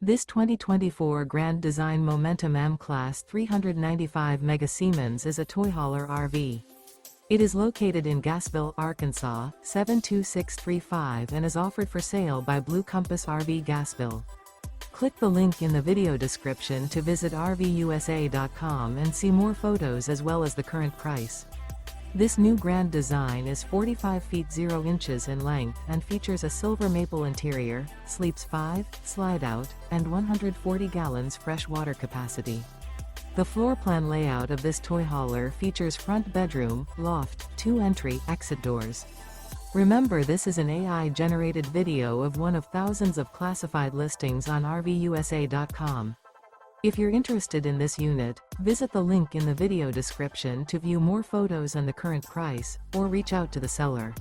This 2024 Grand Design Momentum M-Class 395 Mega Siemens is a toy hauler RV. It is located in Gassville, Arkansas, 72635 and is offered for sale by Blue Compass RV Gassville. Click the link in the video description to visit RVUSA.com and see more photos as well as the current price. This new grand design is 45 feet 0 inches in length and features a silver maple interior, sleeps 5, slide-out, and 140 gallons fresh water capacity. The floor plan layout of this toy hauler features front bedroom, loft, 2 entry, exit doors. Remember, this is an AI-generated video of one of thousands of classified listings on RVUSA.com. If you're interested in this unit, visit the link in the video description to view more photos and the current price, or reach out to the seller.